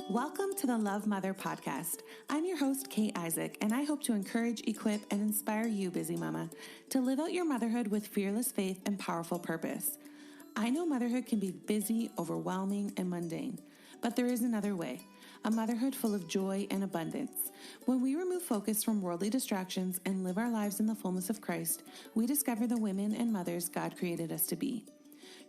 Welcome to the Love Mother podcast. I'm your host, Kate Isaac, and I hope to encourage, equip, and inspire you, busy mama, to live out your motherhood with fearless faith and powerful purpose. I know motherhood can be busy, overwhelming, and mundane, but there is another way, a motherhood full of joy and abundance. When we remove focus from worldly distractions and live our lives in the fullness of Christ, we discover the women and mothers God created us to be.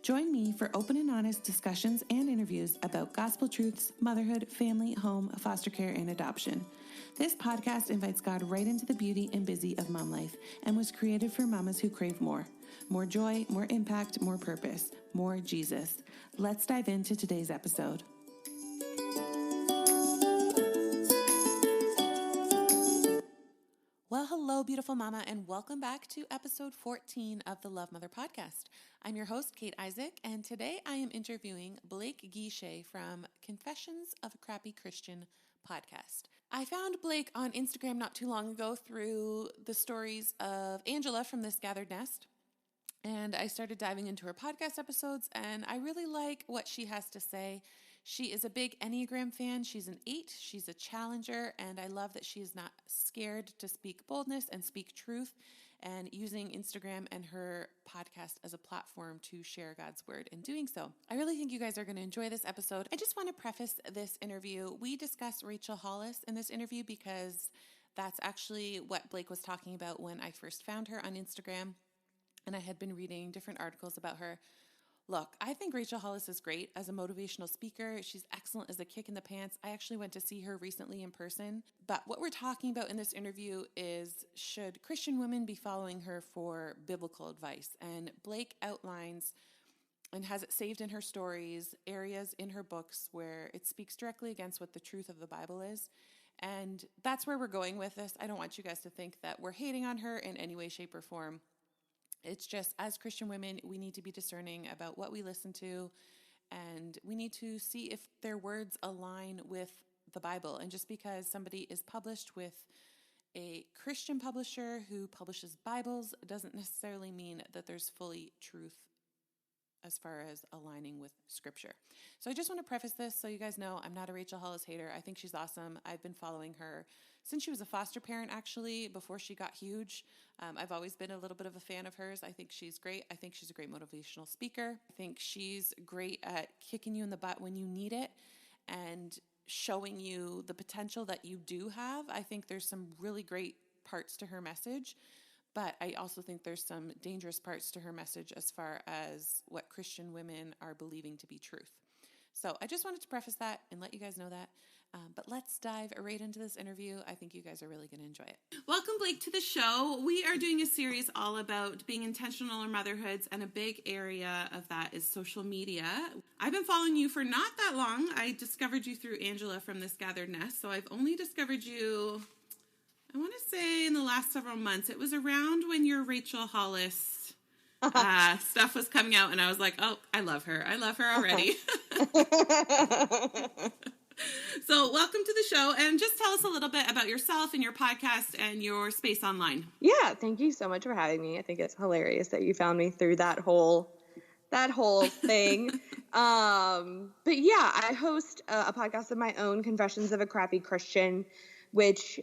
Join me for open and honest discussions and interviews about gospel truths, motherhood, family, home, foster care, and adoption. This podcast invites God right into the beauty and busy of mom life and was created for mamas who crave more. More joy, more impact, more purpose, more Jesus. Let's dive into today's episode. Well, hello, beautiful mama, and welcome back to episode 14 of the Love Mother podcast. I'm your host, Kate Isaac, and today I am interviewing Blake Guichet from Confessions of a Crappy Christian podcast. I found Blake on Instagram not too long ago through the stories of Angela from This Gathered Nest, and I started diving into her podcast episodes, and I really like what she has to say. She is a big Enneagram fan. She's an 8. She's a challenger, and I love that she is not scared to speak boldness and speak truth and using Instagram and her podcast as a platform to share God's word in doing so. I really think you guys are going to enjoy this episode. I just want to preface this interview. We discuss Rachel Hollis in this interview because that's actually what Blake was talking about when I first found her on Instagram, and I had been reading different articles about her. Look, I think Rachel Hollis is great as a motivational speaker. She's excellent as a kick in the pants. I actually went to see her recently in person. But what we're talking about in this interview is, should Christian women be following her for biblical advice? And Blake outlines and has it saved in her stories, areas in her books where it speaks directly against what the truth of the Bible is. And that's where we're going with this. I don't want you guys to think that we're hating on her in any way, shape, or form. It's just, as Christian women, we need to be discerning about what we listen to, and we need to see if their words align with the Bible. And just because somebody is published with a Christian publisher who publishes Bibles doesn't necessarily mean that there's fully truth as far as aligning with Scripture. So I just want to preface this so you guys know I'm not a Rachel Hollis hater. I think she's awesome. I've been following her since she was a foster parent, actually, before she got huge. I've always been a little bit of a fan of hers. I think she's great. I think she's a great motivational speaker. I think she's great at kicking you in the butt when you need it and showing you the potential that you do have. I think there's some really great parts to her message. But I also think there's some dangerous parts to her message as far as what Christian women are believing to be truth. So I just wanted to preface that and let you guys know that. But let's dive right into this interview. I think you guys are really going to enjoy it. Welcome, Blake, to the show. We are doing a series all about being intentional in motherhoods, and a big area of that is social media. I've been following you for not that long. I discovered you through Angela from This Gathered Nest, so I've only discovered you, I want to say, in the last several months. It was around when your Rachel Hollis stuff was coming out, and I was like, oh, I love her. I love her already. So welcome to the show, and just tell us a little bit about yourself and your podcast and your space online. Yeah, thank you so much for having me. I think it's hilarious that you found me through that whole thing. But yeah, I host a podcast of my own, Confessions of a Crappy Christian, which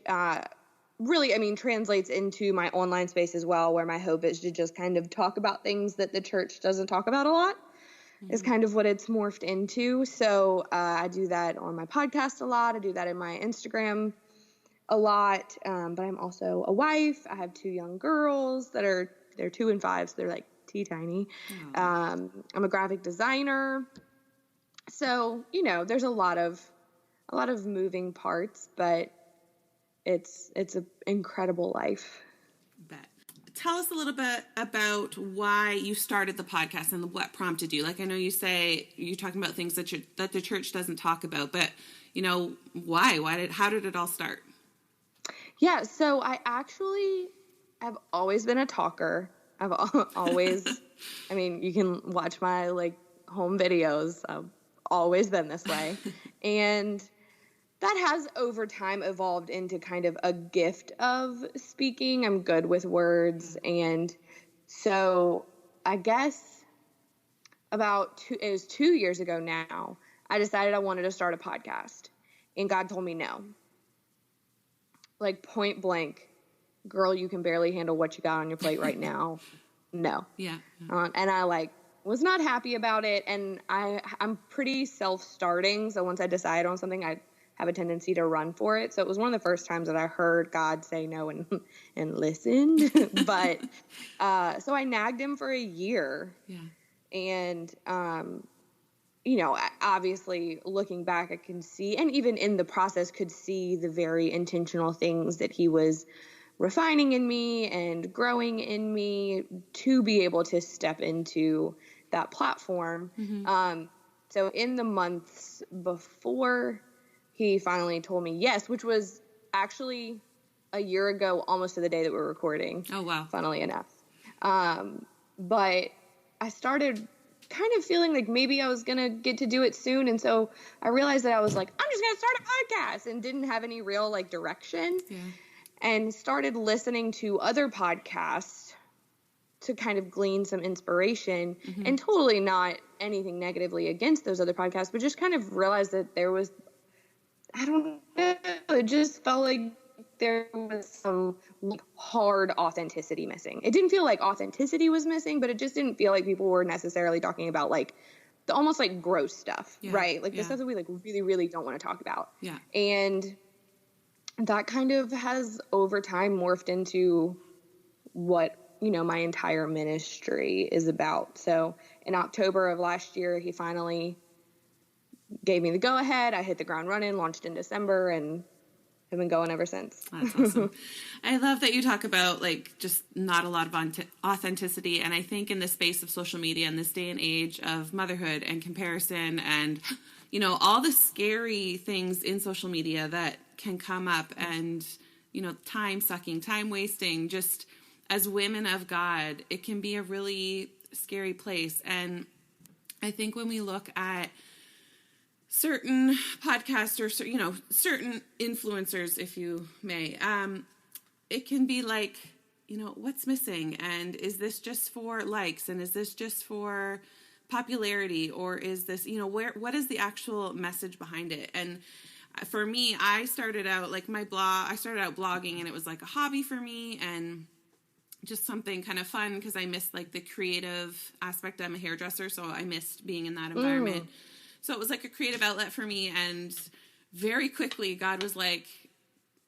really, translates into my online space as well, where my hope is to just kind of talk about things that the church doesn't talk about a lot, is kind of what it's morphed into. So I do that on my podcast a lot. I do that in my Instagram a lot. But I'm also a wife. I have 2 young girls they're 2 and 5, so they're like teeny-tiny. I'm a graphic designer. So, there's a lot of moving parts, but it's an incredible life. Bet. Tell us a little bit about why you started the podcast and what prompted you. Like, I know you say you're talking about things that the church doesn't talk about, but why? How did it all start? Yeah, so I actually have always been a talker. I've always, you can watch my home videos. I've always been this way, and that has over time evolved into kind of a gift of speaking. I'm good with words. And so I guess it was 2 years ago now, I decided I wanted to start a podcast. And God told me no. Like point blank, girl, you can barely handle what you got on your plate right now. No. Yeah. And I like was not happy about it. And I'm pretty self-starting. So once I decide on something, I have a tendency to run for it. So it was one of the first times that I heard God say no and listened. But so I nagged him for a year. Yeah. And you know, obviously looking back, I can see, and even in the process could see the very intentional things that he was refining in me and growing in me to be able to step into that platform. So in the months before he finally told me yes, which was actually a year ago, almost to the day that we're recording. Oh, wow. Funnily enough. But I started kind of feeling like maybe I was going to get to do it soon. And so I realized that I was like, I'm just going to start a podcast, and didn't have any real like direction. Yeah. And started listening to other podcasts to kind of glean some inspiration, and totally not anything negatively against those other podcasts, but just kind of realized that there was, I don't know, it just felt like there was some hard authenticity missing. It didn't feel like authenticity was missing, but it just didn't feel like people were necessarily talking about like the almost like gross stuff, right? Like the stuff that we like really, really don't want to talk about. Yeah. And that kind of has over time morphed into what, you know, my entire ministry is about. So in October of last year, he finally gave me the go ahead. I hit the ground running, launched in December, and have been going ever since. That's awesome. I love that you talk about like just not a lot of authenticity. And I think in the space of social media in this day and age of motherhood and comparison and, you know, all the scary things in social media that can come up, and, you know, time sucking, time wasting, just as women of God, it can be a really scary place. And I think when we look at certain podcasts or, you know, certain influencers, if you may, it can be like, you know, what's missing? And is this just for likes? And is this just for popularity? Or is this, you know, what is the actual message behind it? And for me, I started out like I started out blogging, and it was like a hobby for me and just something kind of fun because I missed like the creative aspect. I'm a hairdresser, so I missed being in that environment. So it was like a creative outlet for me. And very quickly, God was like,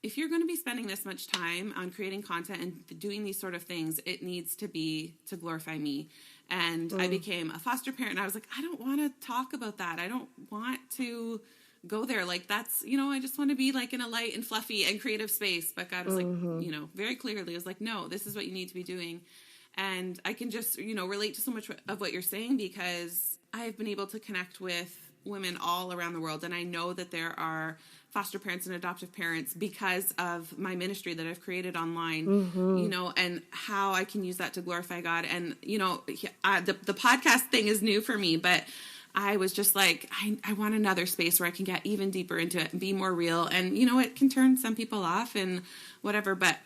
if you're going to be spending this much time on creating content and doing these sort of things, it needs to be to glorify me. And I became a foster parent, and I was like, I don't want to talk about that. I don't want to go there. Like that's, you know, I just want to be like in a light and fluffy and creative space. But God was like, you know, very clearly was like, no, this is what you need to be doing. And I can just, you know, relate to so much of what you're saying, because I've been able to connect with women all around the world. And I know that there are foster parents and adoptive parents because of my ministry that I've created online, you know, and how I can use that to glorify God. And, you know, the podcast thing is new for me, but I was just like, I want another space where I can get even deeper into it and be more real. And, you know, it can turn some people off and whatever, but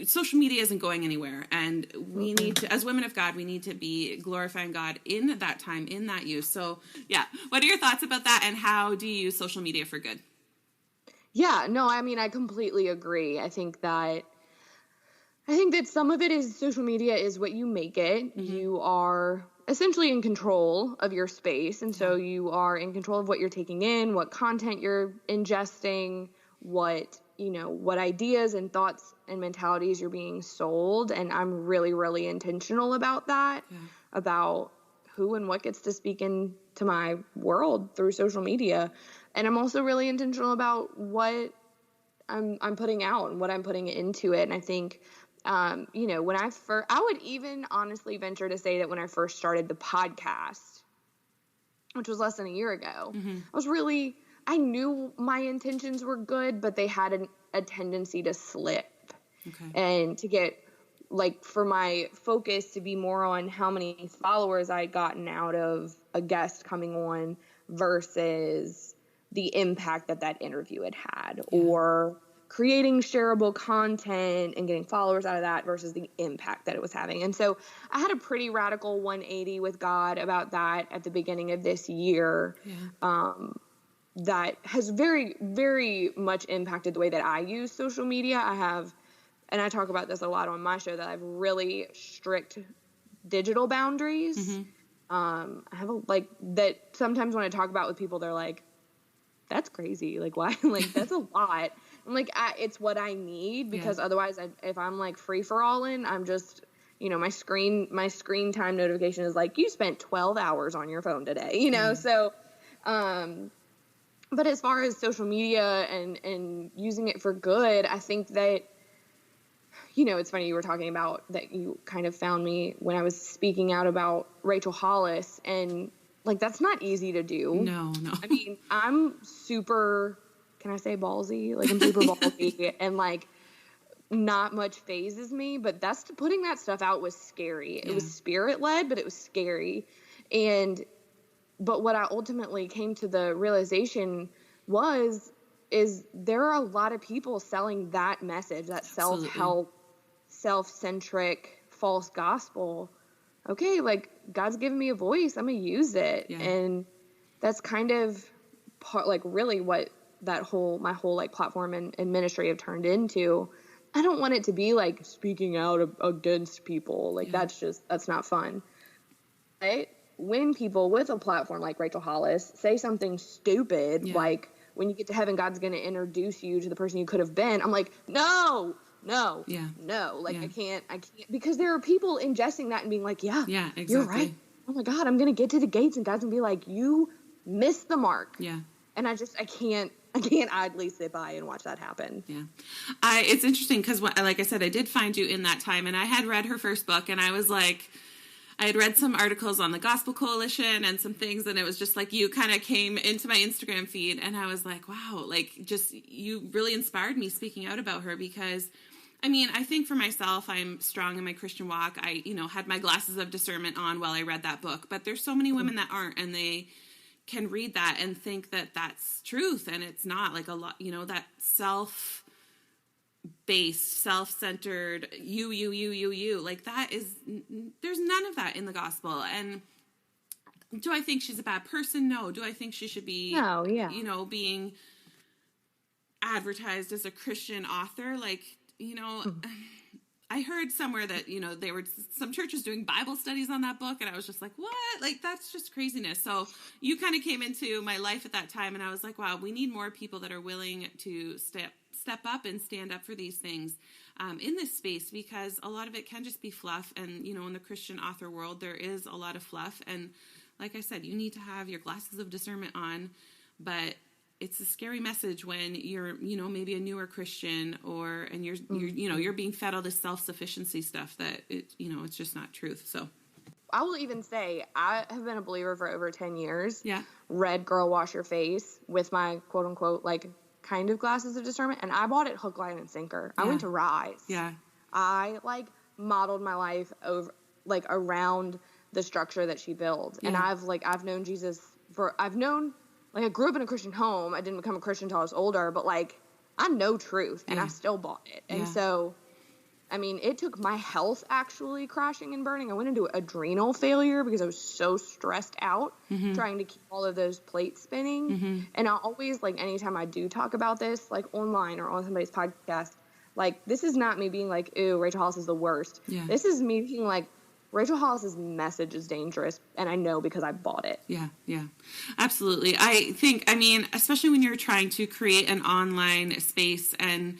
social media isn't going anywhere. And we need to, as women of God, we need to be glorifying God in that time, in that use. So yeah. What are your thoughts about that? And how do you use social media for good? Yeah, no, I mean, I completely agree. I think that some of it is social media is what you make it. You are essentially in control of your space. And so you are in control of what you're taking in, what content you're ingesting, what ideas and thoughts and mentalities you're being sold. And I'm really, really intentional about that, about who and what gets to speak into my world through social media. And I'm also really intentional about what I'm putting out and what I'm putting into it. And I think, you know, I would even honestly venture to say that when I first started the podcast, which was less than a year ago, I knew my intentions were good, but they had a tendency to slip and to get, like, for my focus to be more on how many followers I'd gotten out of a guest coming on versus the impact that interview had or creating shareable content and getting followers out of that versus the impact that it was having. And so I had a pretty radical 180 with God about that at the beginning of this year. that has very, very much impacted the way that I use social media. And I talk about this a lot on my show, that I have really strict digital boundaries. I have that sometimes when I talk about with people, they're like, that's crazy. Like, why? Like, that's a lot. I'm like, it's what I need, because otherwise if I'm like free for all in, I'm just, my screen time notification is like, you spent 12 hours on your phone today, So, but as far as social media and using it for good, I think that, it's funny, you were talking about that you kind of found me when I was speaking out about Rachel Hollis, and like, that's not easy to do. No. I mean, I'm super, can I say ballsy? Like, I'm super ballsy and like not much phases me, but putting that stuff out was scary. It was spirit led, but it was scary. But what I ultimately came to the realization is there are a lot of people selling that message, that self-help, self-centric, false gospel. Okay, like, God's given me a voice, I'm gonna use it. And that's kind of part, like, really what my whole like platform and ministry have turned into. I don't want it to be like speaking out against people. Like, that's not fun. Right? When people with a platform like Rachel Hollis say something stupid, like, when you get to heaven, God's going to introduce you to the person you could have been, I'm like, no. Like, I can't, because there are people ingesting that and being like, exactly. You're right. Oh my God, I'm going to get to the gates and God's going to be like, you missed the mark. Yeah. And I can't idly sit by and watch that happen. Yeah. It's interesting because, like I said, I did find you in that time, and I had read her first book, and I was like, I had read some articles on the Gospel Coalition and some things, and it was just like you kind of came into my Instagram feed, and I was like, wow, like, just, you really inspired me speaking out about her, because, I mean, I think for myself, I'm strong in my Christian walk. I, had my glasses of discernment on while I read that book, but there's so many women that aren't, and they can read that and think that that's truth, and it's not. Like, a lot, that self-based, self-centered, you, like, that is, there's none of that in the gospel. And do I think she's a bad person? No. Do I think she should be, being advertised as a Christian author? Like, I heard somewhere that, there were some churches doing Bible studies on that book, and I was just like, what? Like, that's just craziness. So you kind of came into my life at that time, and I was like, wow, we need more people that are willing to step up and stand up for these things in this space, because a lot of it can just be fluff. And, in the Christian author world, there is a lot of fluff. And like I said, you need to have your glasses of discernment on, but it's a scary message when you're, maybe a newer Christian, and you're being fed all this self-sufficiency stuff that it's just not truth. So I will even say I have been a believer for over 10 years. Yeah. Read Girl Wash Your Face with my quote unquote, like, kind of glasses of discernment. And I bought it hook, line, and sinker. Yeah. I went to Rise. Yeah. I modeled my life around the structure that she built. Yeah. And I've known Jesus I grew up in a Christian home. I didn't become a Christian until I was older, but I know truth, and I still bought it. And so, I mean, it took my health actually crashing and burning. I went into adrenal failure because I was so stressed out trying to keep all of those plates spinning. And I always, anytime I do talk about this, online or on somebody's podcast, this is not me being like, ew, Rachel Hollis is the worst. Yeah. This is me being like, Rachel Hollis's message is dangerous, and I know because I bought it. Yeah, absolutely. I think, especially when you're trying to create an online space, and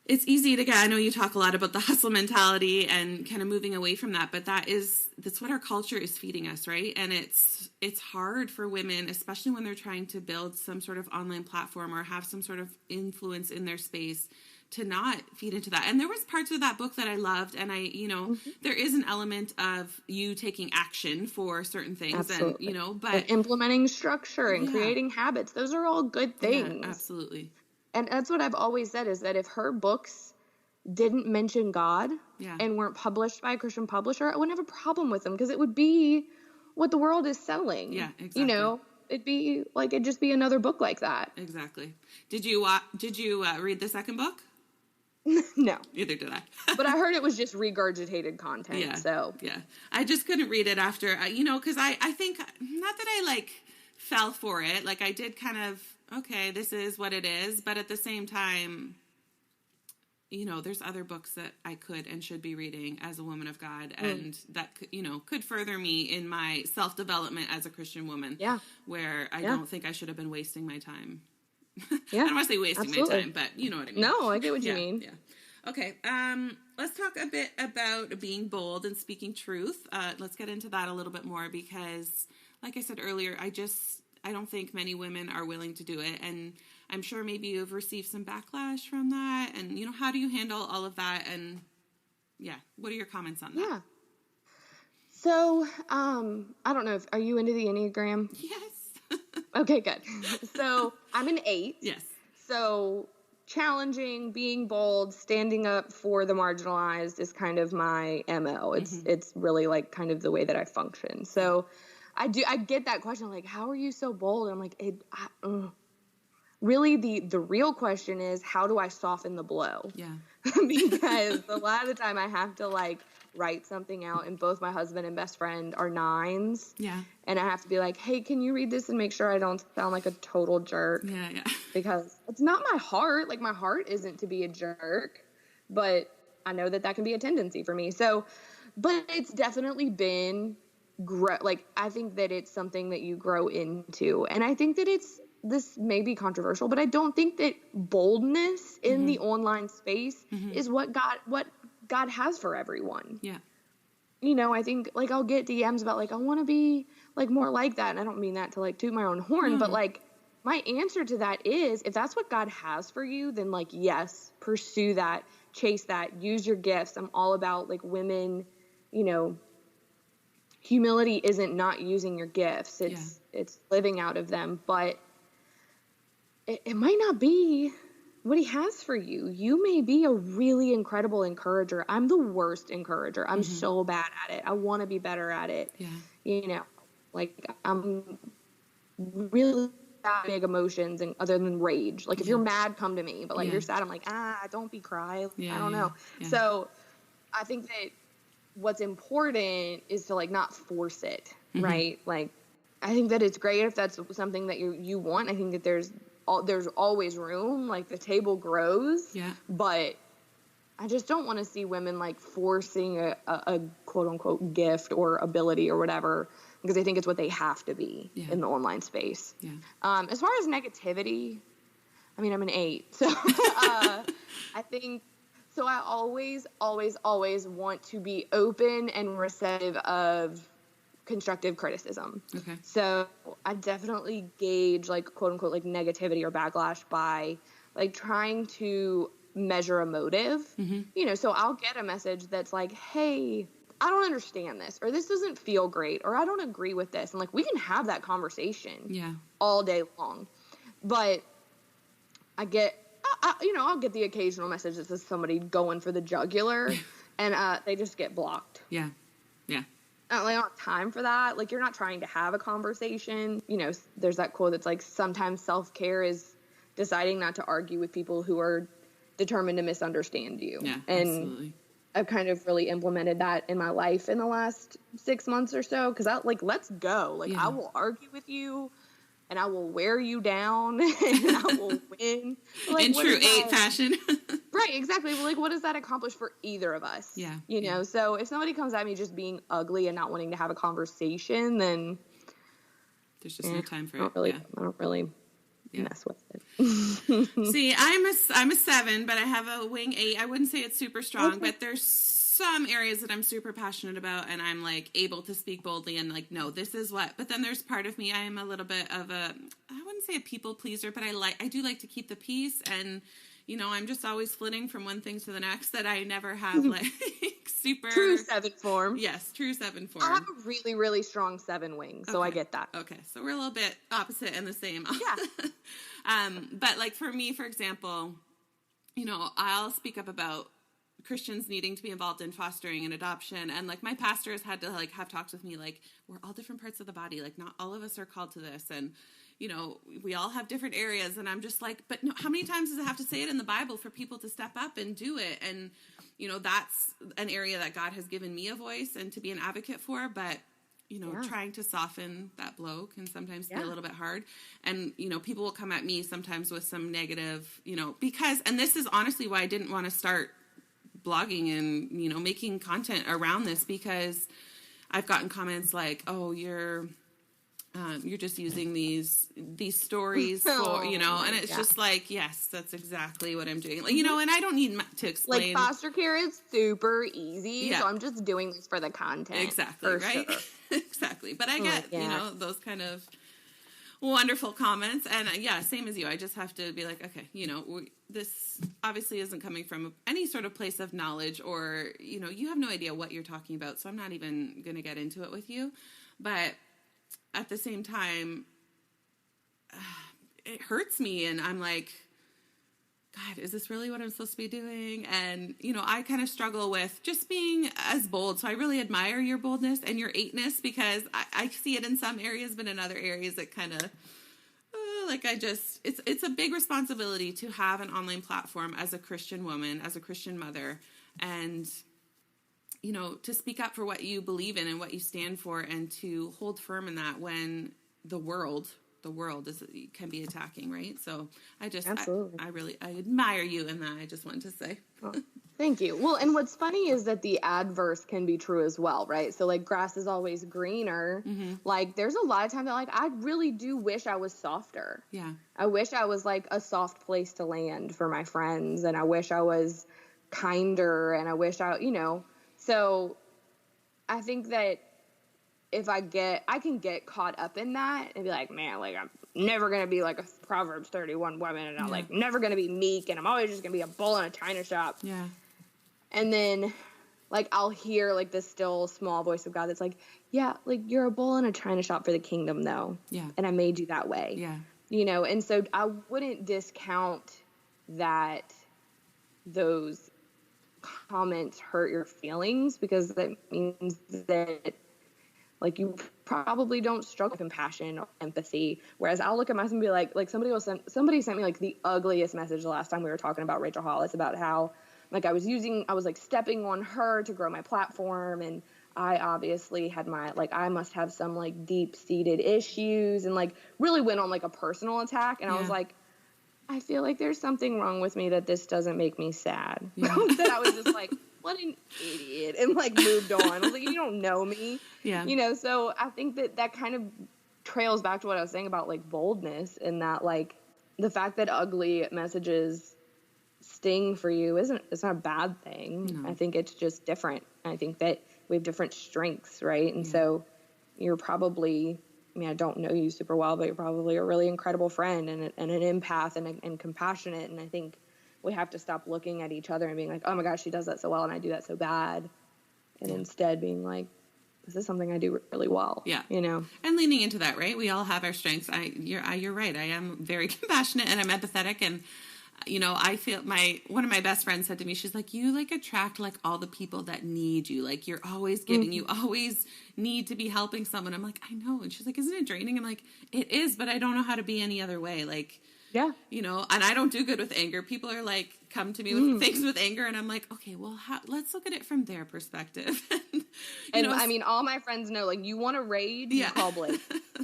it's easy to get, I know you talk a lot about the hustle mentality and kind of moving away from that, but that's what our culture is feeding us, right? And it's hard for women, especially when they're trying to build some sort of online platform or have some sort of influence in their space, to not feed into that. And there was parts of that book that I loved, and there is an element of you taking action for certain things. Absolutely. And, but implementing structure and creating habits, those are all good things. Yeah, absolutely. And that's what I've always said, is that if her books didn't mention God and weren't published by a Christian publisher, I wouldn't have a problem with them, because it would be what the world is selling. Yeah, exactly. It'd be it'd just be another book like that. Exactly. Did you read the second book? No. Neither did I. But I heard it was just regurgitated content. Yeah. So. Yeah. I just couldn't read it after, because I think, not that I fell for it. Like I did kind of, okay, this is what it is. But at the same time, you know, there's other books that I could and should be reading as a woman of God. And that, you know, could further me in my self-development as a Christian woman. Yeah. Where I don't think I should have been wasting my time. Yeah. I don't want to say wasting my time, but you know what I mean. No, I get what you mean. Yeah. Okay. Let's talk a bit about being bold and speaking truth. Let's get into that a little bit more because, like I said earlier, I don't think many women are willing to do it. And I'm sure maybe you've received some backlash from that. And, you know, how do you handle all of that? And yeah, what are your comments on that? Yeah. So, I don't know are you into the Enneagram? Yes. Okay, good. So I'm an 8. Yes. So challenging, being bold, standing up for the marginalized is kind of my MO. It's really like kind of the way that I function. So I get that question, like, how are you so bold? And I'm like, really the real question is, how do I soften the blow? Yeah. Because a lot of the time I have to like write something out, and both my husband and best friend are 9s. Yeah. And I have to be like, hey, can you read this and make sure I don't sound like a total jerk? Yeah, yeah. Because it's not my heart. Like, my heart isn't to be a jerk, but I know that can be a tendency for me. So, but it's definitely been like, I think that it's something that you grow into. And I think that this may be controversial, but I don't think that boldness in the online space is what God has for everyone. Yeah. You know, I think, like, I'll get DMs about, like, I want to be, like, more like that. And I don't mean that to, like, toot my own horn, but, like, my answer to that is, if that's what God has for you, then, like, yes, pursue that, chase that, use your gifts. I'm all about, like, women, you know, humility isn't not using your gifts. It's living out of them. But it might not be what he has for you. You may be a really incredible encourager. I'm the worst encourager. I'm so bad at it. I want to be better at it. Yeah. You know, like, I'm really big emotions, and other than rage. Like, if you're mad, come to me. But, like, you're sad, I'm like, don't be cry. I don't know. Yeah. So I think that what's important is to, like, not force it, right? Like, I think that it's great if that's something that you want. I think that there's always room, like, the table grows. Yeah. But I just don't want to see women, like, forcing a quote unquote gift or ability or whatever, because I think it's what they have to be in the online space. Yeah. As far as negativity, I mean, I'm an 8, so I think, so I always want to be open and receptive of constructive criticism. Okay. So I definitely gauge, like, quote unquote, like, negativity or backlash by, like, trying to measure a motive. You know, so I'll get a message that's like, hey, I don't understand this, or this doesn't feel great, or I don't agree with this. And, like, we can have that conversation all day long. But I get, I'll get the occasional message that says somebody going for the jugular and they just get blocked. Yeah. Yeah. I don't have time for that. Like, you're not trying to have a conversation. You know, there's that quote that's like, sometimes self-care is deciding not to argue with people who are determined to misunderstand you. Yeah, and absolutely. I've kind of really implemented that in my life in the last 6 months or so. Because let's go. Like, I will argue with you, and I will wear you down, and I will win. Like, in true 8 fashion. Right, exactly. Well, like, what does that accomplish for either of us? Yeah. You know, so if somebody comes at me just being ugly and not wanting to have a conversation, then there's just no time for it. I don't really mess with it. See, I'm a 7, but I have a wing 8. I wouldn't say it's super strong, but there's some areas that I'm super passionate about, and I'm, like, able to speak boldly and, like, no, this is what. But then there's part of me, I am a little bit of I wouldn't say a people pleaser, but I do like to keep the peace, and, you know, I'm just always flitting from one thing to the next, that I never have, like, super... True 7 form. Yes, true 7 form. I have a really, really strong 7 wing, so I get that. Okay, so we're a little bit opposite and the same. Yeah. But, like, for me, for example, you know, I'll speak up about Christians needing to be involved in fostering and adoption. And, like, my pastor has had to, like, have talks with me, like, we're all different parts of the body. Like, not all of us are called to this. And, you know, we all have different areas. And I'm just like, but no, how many times does it have to say it in the Bible for people to step up and do it? And, you know, that's an area that God has given me a voice and to be an advocate for. But trying to soften that blow can sometimes be a little bit hard. And, people will come at me sometimes with some negative, and this is honestly why I didn't want to start blogging and, making content around this, because I've gotten comments like, oh, you're just using these stories for, and it's just like, yes, that's exactly what I'm doing. Like, and I don't need to explain. Like, foster care is super easy, so I'm just doing this for the content. Exactly, right? Sure. Exactly. But I get, those kind of wonderful comments. And same as you. I just have to be like, okay, this obviously isn't coming from any sort of place of knowledge, or, you have no idea what you're talking about. So I'm not even going to get into it with you. But at the same time, it hurts me. And I'm like, God, is this really what I'm supposed to be doing? And, I kind of struggle with just being as bold. So I really admire your boldness and your 8-ness, because I see it in some areas, but in other areas it kind of, it's a big responsibility to have an online platform as a Christian woman, as a Christian mother, and, to speak up for what you believe in and what you stand for, and to hold firm in that when the world can be attacking, right? So I admire you in that. I just wanted to say. Well, thank you. Well, and what's funny is that the adverse can be true as well, right? So like, grass is always greener. Mm-hmm. Like, there's a lot of times that, like, I really do wish I was softer. Yeah. I wish I was like a soft place to land for my friends, and I wish I was kinder, and I wish so I think that if I can get caught up in that and be like, man, like, I'm never going to be like a Proverbs 31 woman, and I'm like never going to be meek, and I'm always just going to be a bull in a china shop. Yeah. And then like, I'll hear like this still small voice of God that's like, yeah, like, you're a bull in a china shop for the kingdom though. Yeah. And I made you that way. Yeah. And so I wouldn't discount that those comments hurt your feelings, because that means that, like, you probably don't struggle with compassion or empathy. Whereas I'll look at myself and be like somebody sent me like the ugliest message the last time we were talking about Rachel Hollis, about how like I was like stepping on her to grow my platform, and I obviously had I must have some like deep seated issues, and like really went on like a personal attack. And I was like, I feel like there's something wrong with me that this doesn't make me sad. Yeah. That I was just like, what an idiot, and like moved on. I was like, you don't know me. Yeah. So I think that kind of trails back to what I was saying about like boldness, and that like the fact that ugly messages sting for you it's not a bad thing. No. I think it's just different. I think that we have different strengths, right? And so you're probably, I don't know you super well, but you're probably a really incredible friend and an empath and compassionate. And I think we have to stop looking at each other and being like, oh my gosh, she does that so well and I do that so bad. And instead being like, this is something I do really well. Yeah. And leaning into that, right? We all have our strengths. You're right. I am very compassionate and I'm empathetic, and I feel one of my best friends said to me, she's like, you like attract like all the people that need you. Like, you're always giving, you always need to be helping someone. I'm like, I know. And she's like, isn't it draining? I'm like, it is, but I don't know how to be any other way. Like, and I don't do good with anger. People are like, come to me with things with anger. And I'm like, okay, well, let's look at it from their perspective. All my friends know, like, you want to rage, you call Blake.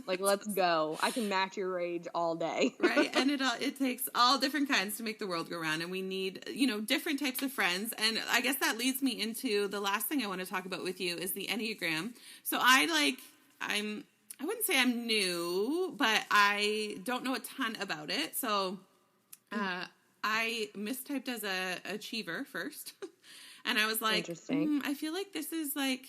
Like, let's go. I can match your rage all day. Right. And it takes all different kinds to make the world go round. And we need, different types of friends. And I guess that leads me into the last thing I want to talk about with you is the Enneagram. So I wouldn't say I'm new, but I don't know a ton about it. So I mistyped as a achiever first. And I was like, I feel like this is like,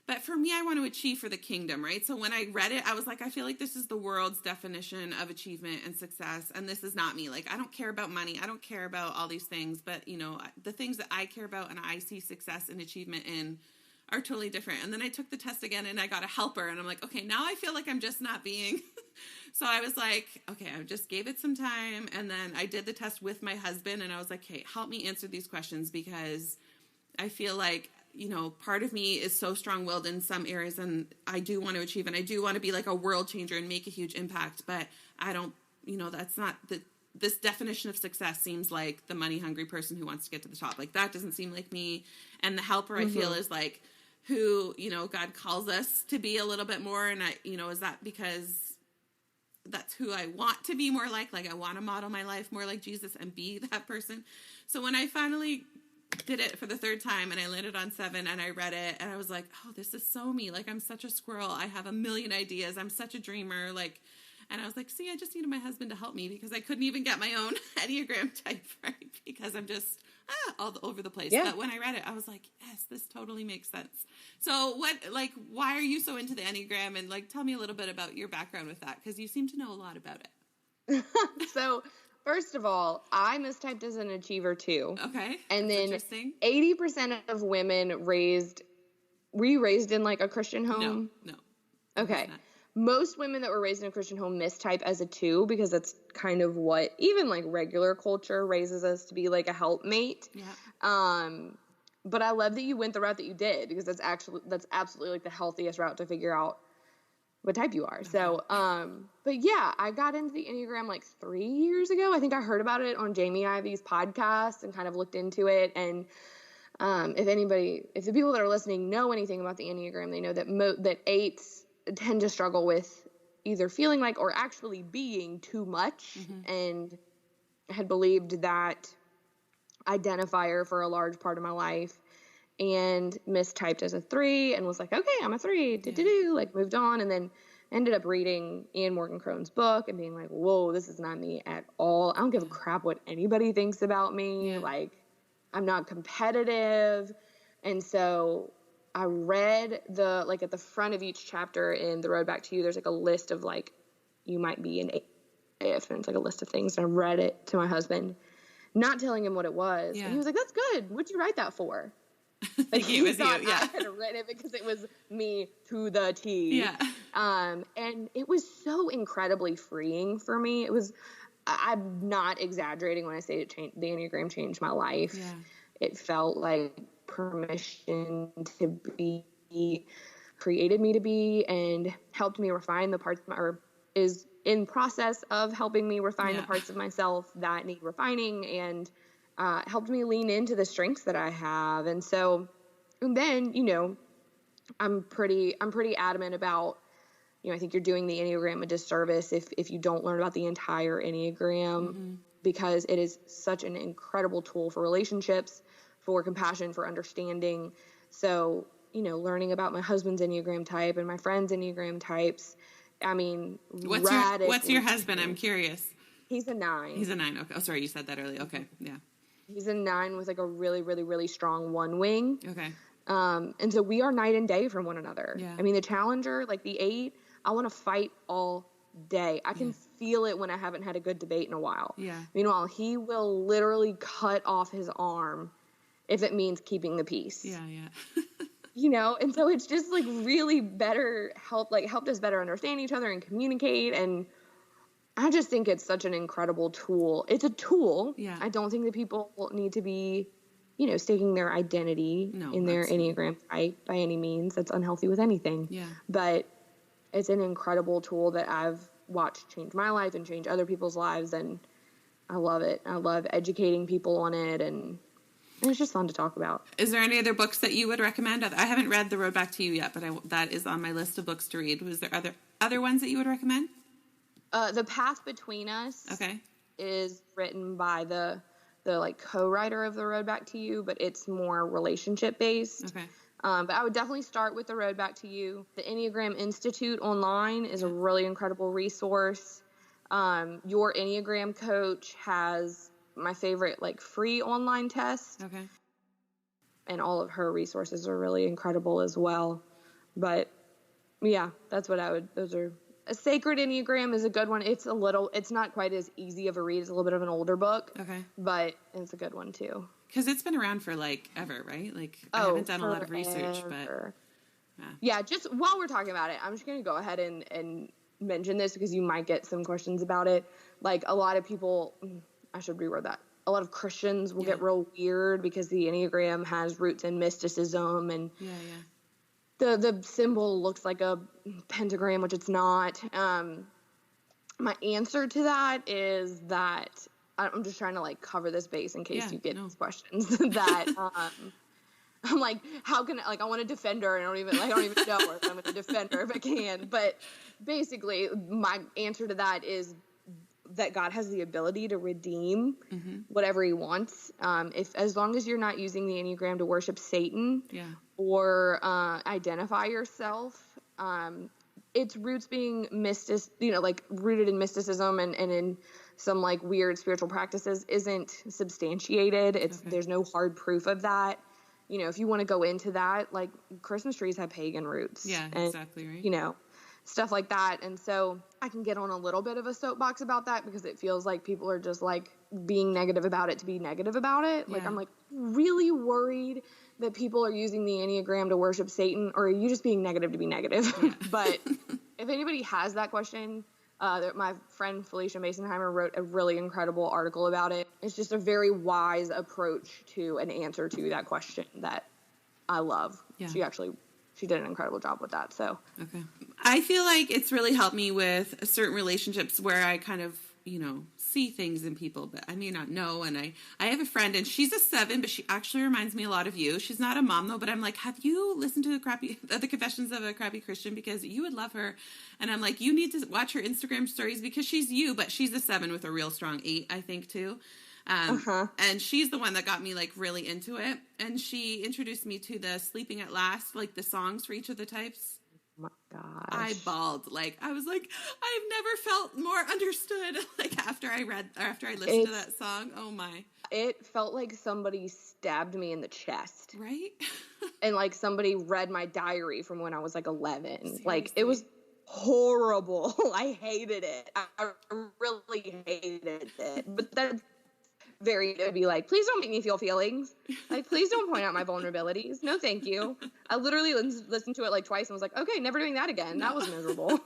but for me, I want to achieve for the kingdom, right? So when I read it, I was like, I feel like this is the world's definition of achievement and success. And this is not me. Like, I don't care about money. I don't care about all these things. But, the things that I care about and I see success and achievement in are totally different. And then I took the test again and I got a helper. And I'm like, okay, now I feel like I'm just not being. So I was like, okay, I just gave it some time. And then I did the test with my husband. And I was like, hey, help me answer these questions, because I feel like, part of me is so strong-willed in some areas, and I do want to achieve, and I do want to be like a world changer and make a huge impact, but I don't, that's not this definition of success seems like the money-hungry person who wants to get to the top. Like, that doesn't seem like me. And the helper I feel is like, who, you know, God calls us to be a little bit more. And I, you know, is that because that's who I want to be more like I want to model my life more like Jesus and be that person. So when I finally did it for the third time and I landed on 7 and I read it and I was like, oh, this is so me. Like, I'm such a squirrel. I have a million ideas. I'm such a dreamer. Like, and I was like, see, I just needed my husband to help me because I couldn't even get my own Enneagram type right because I'm just all over the place. Yeah. But when I read it, I was like, yes, this totally makes sense. So why are you so into the Enneagram? And like, tell me a little bit about your background with that because you seem to know a lot about it. So first of all, I mistyped as an achiever too. Okay. And then 80% of women were you raised in like a Christian home? No. Okay. Most women that were raised in a Christian home mistype as a 2 because that's kind of what even like regular culture raises us to be like a helpmate. Yeah. But I love that you went the route that you did because that's absolutely like the healthiest route to figure out what type you are. Okay. So, but yeah, I got into the Enneagram like 3 years ago. I think I heard about it on Jamie Ivy's podcast and kind of looked into it. And if the people that are listening know anything about the Enneagram, they know that that 8s tend to struggle with either feeling like or actually being too much, and had believed that identifier for a large part of my life and mistyped as a 3 and was like, okay, I'm a 3, like moved on, and then ended up reading Ian Morgan Cron's book and being like, whoa, this is not me at all. I don't give a crap what anybody thinks about me. Yeah. Like, I'm not competitive. And so I read at the front of each chapter in The Road Back to You, there's like a list of like, you might be an if, and it's like a list of things. And I read it to my husband, not telling him what it was. Yeah. And he was like, that's good. What'd you write that for? Like, he thought I had read it because it was me to the T. Yeah. And it was so incredibly freeing for me. I'm not exaggerating when I say the Enneagram changed my life. Yeah. It felt like permission to be, created me to be, and helped me refine the parts, or is in process of helping me refine the parts of myself that need refining, and helped me lean into the strengths that I have. And so, and then, you know, I'm pretty adamant about, you know, I think you're doing the Enneagram a disservice if you don't learn about the entire Enneagram, because it is such an incredible tool for relationships, for compassion, for understanding. So, you know, learning about my husband's Enneagram type and my friends' Enneagram types, I mean, what's your husband? I'm curious. He's a 9. He's a 9. Okay. Oh, sorry, you said that earlier. Okay. Yeah. He's a 9 with like a really, really, really strong 1 wing. Okay. And so we are night and day from one another. Yeah. I mean, the Challenger, like the 8, I want to fight all day. I can feel it when I haven't had a good debate in a while. Yeah. Meanwhile, he will literally cut off his arm if it means keeping the peace. Yeah, yeah. You know, and so it's just like really helped us better understand each other and communicate. And I just think it's such an incredible tool. It's a tool. Yeah. I don't think that people need to be, you know, staking their identity in their Enneagram type by any means. That's unhealthy with anything. Yeah. But it's an incredible tool that I've watched change my life and change other people's lives. And I love it. I love educating people on it. And it's just fun to talk about. Is there any other books that you would recommend? I haven't read The Road Back to You yet, but that is on my list of books to read. Was there other ones that you would recommend? The Path Between Us is written by the like co-writer of The Road Back to You, but it's more relationship based. Okay. But I would definitely start with The Road Back to You. The Enneagram Institute online is a really incredible resource. Your Enneagram coach has my favorite like free online test. Okay. And all of her resources are really incredible as well. But yeah, that's what those are. A Sacred Enneagram is a good one. It's not quite as easy of a read. It's a little bit of an older book. Okay. But it's a good one too. Because it's been around for like ever, right? Like I haven't done a lot of research, but yeah. Just while we're talking about it, I'm just going to go ahead and mention this because you might get some questions about it. Like a lot of people, I should reword that. A lot of Christians will get real weird because the Enneagram has roots in mysticism, and the symbol looks like a pentagram, which it's not. My answer to that is that I'm just trying to like cover this base in case you get these questions. That I'm like, how can I want to defend her? And I don't even know her. I'm going to defend her if I can. But basically, my answer to that is that God has the ability to redeem whatever he wants. As long as you're not using the Enneagram to worship Satan or identify yourself, its roots being rooted in mysticism and in some like weird spiritual practices isn't substantiated. There's no hard proof of that. If you want to go into that, like Christmas trees have pagan roots. Yeah, exactly right. Stuff like that. And so I can get on a little bit of a soapbox about that because it feels like people are just like being negative about it to be negative about it. Like, I'm like really worried that people are using the Enneagram to worship Satan, or are you just being negative to be negative? Yeah. But if anybody has that question, my friend Felicia Masonheimer wrote a really incredible article about it. It's just a very wise approach to an answer to that question that I love. Yeah. She did an incredible job with that. So, okay. I feel like it's really helped me with certain relationships where I kind of, see things in people, but I may not know. And I have a friend and she's a 7, but she actually reminds me a lot of you. She's not a mom though, but I'm like, have you listened to the Confessions of a Crappy Christian? Because you would love her. And I'm like, you need to watch her Instagram stories because she's you, but she's a 7 with a real strong 8, I think too. And she's the one that got me like really into it. And she introduced me to the Sleeping at Last, like the songs for each of the types. Oh my gosh. I bawled. Like, I was like, I've never felt more understood. Like after I listened to that song. Oh my. It felt like somebody stabbed me in the chest. Right? And like somebody read my diary from when I was like 11. Seriously? Like it was horrible. I hated it. I really hated it. But that's it would be like, please don't make me feel feelings. Like, please don't point out my vulnerabilities. No, thank you. I literally listened to it like twice and was like, okay, never doing that again. No. That was miserable.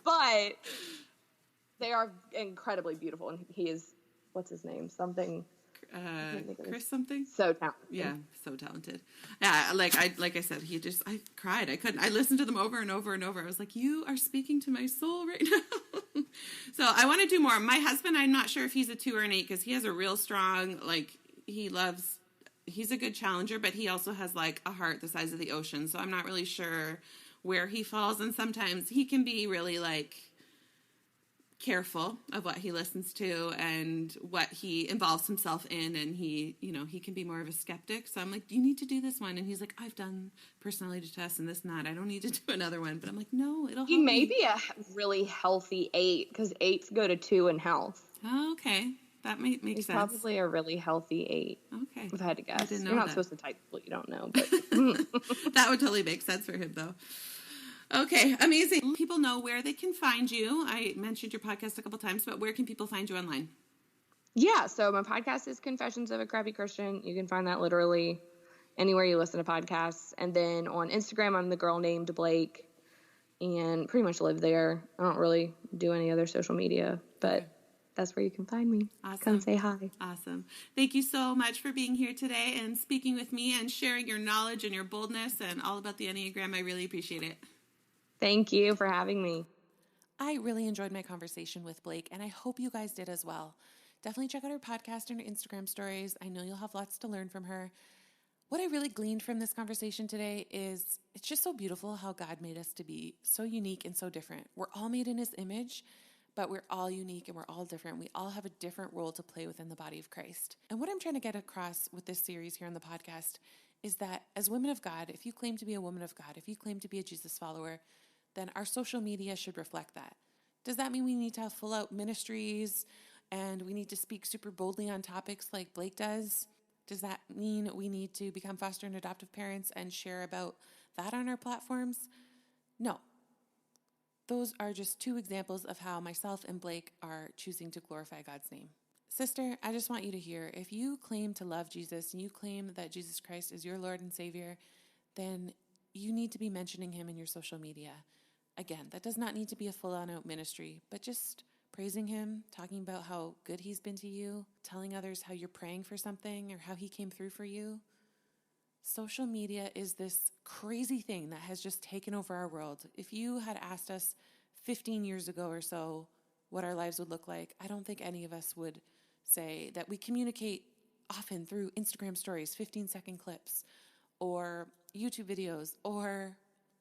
But they are incredibly beautiful. And he is, what's his name? Chris something? So talented. Yeah, so talented. Yeah, like I said, I cried. I couldn't. I listened to them over and over and over. I was like, you are speaking to my soul right now. So I want to do more. My husband, I'm not sure if he's a 2 or an 8 because he has a real strong, like, he's a good challenger, but he also has like a heart the size of the ocean. So I'm not really sure where he falls. And sometimes he can be really like careful of what he listens to and what he involves himself in, and he can be more of a skeptic. So I'm like, you need to do this one, and he's like, I've done personality tests and this and that, I don't need to do another one. But I'm like, no, it'll help. He may be a really healthy 8 because 8s go to 2 in health. Oh, okay, that makes sense. He's probably a really healthy 8. Okay, if I had to guess. I didn't know You're not that. supposed to type people you don't know, but that would totally make sense for him though. Okay, amazing. People know where they can find you. I mentioned your podcast a couple times, but where can people find you online? Yeah, so my podcast is Confessions of a Crappy Christian. You can find that literally anywhere you listen to podcasts. And then on Instagram, I'm the girl named Blake, and pretty much live there. I don't really do any other social media, but that's where you can find me. Awesome. Come say hi. Awesome. Thank you so much for being here today and speaking with me and sharing your knowledge and your boldness and all about the Enneagram. I really appreciate it. Thank you for having me. I really enjoyed my conversation with Blake, and I hope you guys did as well. Definitely check out her podcast and her Instagram stories. I know you'll have lots to learn from her. What I really gleaned from this conversation today is it's just so beautiful how God made us to be so unique and so different. We're all made in his image, but we're all unique and we're all different. We all have a different role to play within the body of Christ. And what I'm trying to get across with this series here on the podcast is that as women of God, if you claim to be a woman of God, if you claim to be a Jesus follower, then our social media should reflect that. Does that mean we need to have full out ministries and we need to speak super boldly on topics like Blake does? Does that mean we need to become foster and adoptive parents and share about that on our platforms? No. Those are just 2 examples of how myself and Blake are choosing to glorify God's name. Sister, I just want you to hear, if you claim to love Jesus and you claim that Jesus Christ is your Lord and Savior, then you need to be mentioning him in your social media. Again, that does not need to be a full-on out ministry, but just praising him, talking about how good he's been to you, telling others how you're praying for something or how he came through for you. Social media is this crazy thing that has just taken over our world. If you had asked us 15 years ago or so what our lives would look like, I don't think any of us would say that we communicate often through Instagram stories, 15-second clips, or YouTube videos, or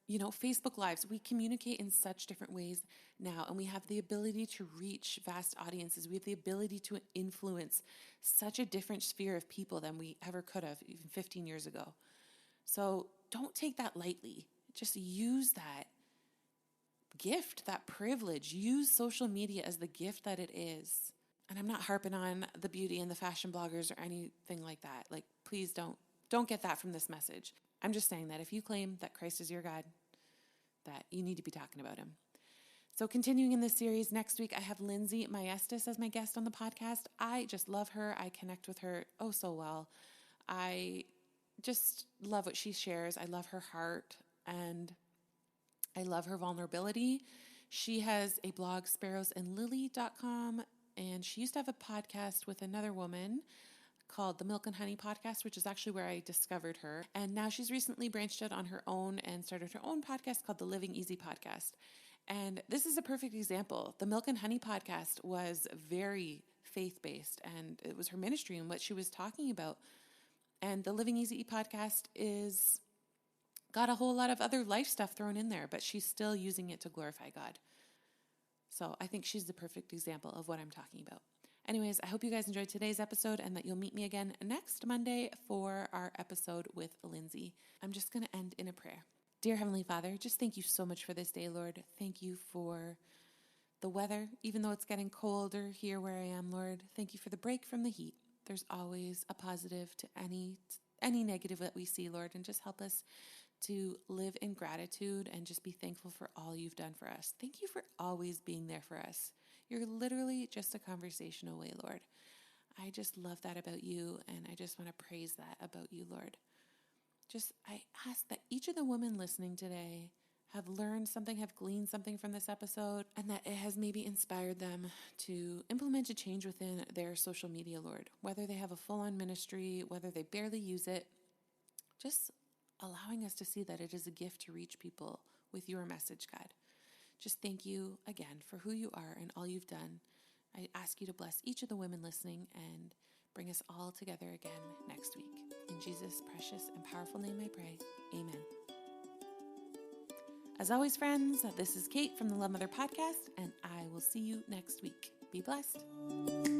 Facebook Lives. We communicate in such different ways now, and we have the ability to reach vast audiences. We have the ability to influence such a different sphere of people than we ever could have even 15 years ago. So don't take that lightly. Just use that gift, that privilege. Use social media as the gift that it is. And I'm not harping on the beauty and the fashion bloggers or anything like that. Like, please don't get that from this message. I'm just saying that if you claim that Christ is your God, that you need to be talking about him. So continuing in this series, next week I have Lindsay Maestas as my guest on the podcast. I just love her. I connect with her oh so well. I just love what she shares. I love her heart, and I love her vulnerability. She has a blog, sparrowsandlily.com, and she used to have a podcast with another woman called the Milk and Honey Podcast, which is actually where I discovered her. And now she's recently branched out on her own and started her own podcast called the Living Easy Podcast. And this is a perfect example. The Milk and Honey Podcast was very faith-based, and it was her ministry and what she was talking about. And the Living Easy Podcast is got a whole lot of other life stuff thrown in there, but she's still using it to glorify God. So I think she's the perfect example of what I'm talking about. Anyways, I hope you guys enjoyed today's episode and that you'll meet me again next Monday for our episode with Lindsay. I'm just going to end in a prayer. Dear Heavenly Father, just thank you so much for this day, Lord. Thank you for the weather, even though it's getting colder here where I am, Lord. Thank you for the break from the heat. There's always a positive to any negative that we see, Lord, and just help us to live in gratitude and just be thankful for all you've done for us. Thank you for always being there for us. You're literally just a conversation away, Lord. I just love that about you, and I just want to praise that about you, Lord. I ask that each of the women listening today have learned something, have gleaned something from this episode, and that it has maybe inspired them to implement a change within their social media, Lord. Whether they have a full-on ministry, whether they barely use it, just allowing us to see that it is a gift to reach people with your message, God. Just thank you again for who you are and all you've done. I ask you to bless each of the women listening and bring us all together again next week. In Jesus' precious and powerful name I pray. Amen. As always, friends, this is Kate from the Love Mother Podcast, and I will see you next week. Be blessed.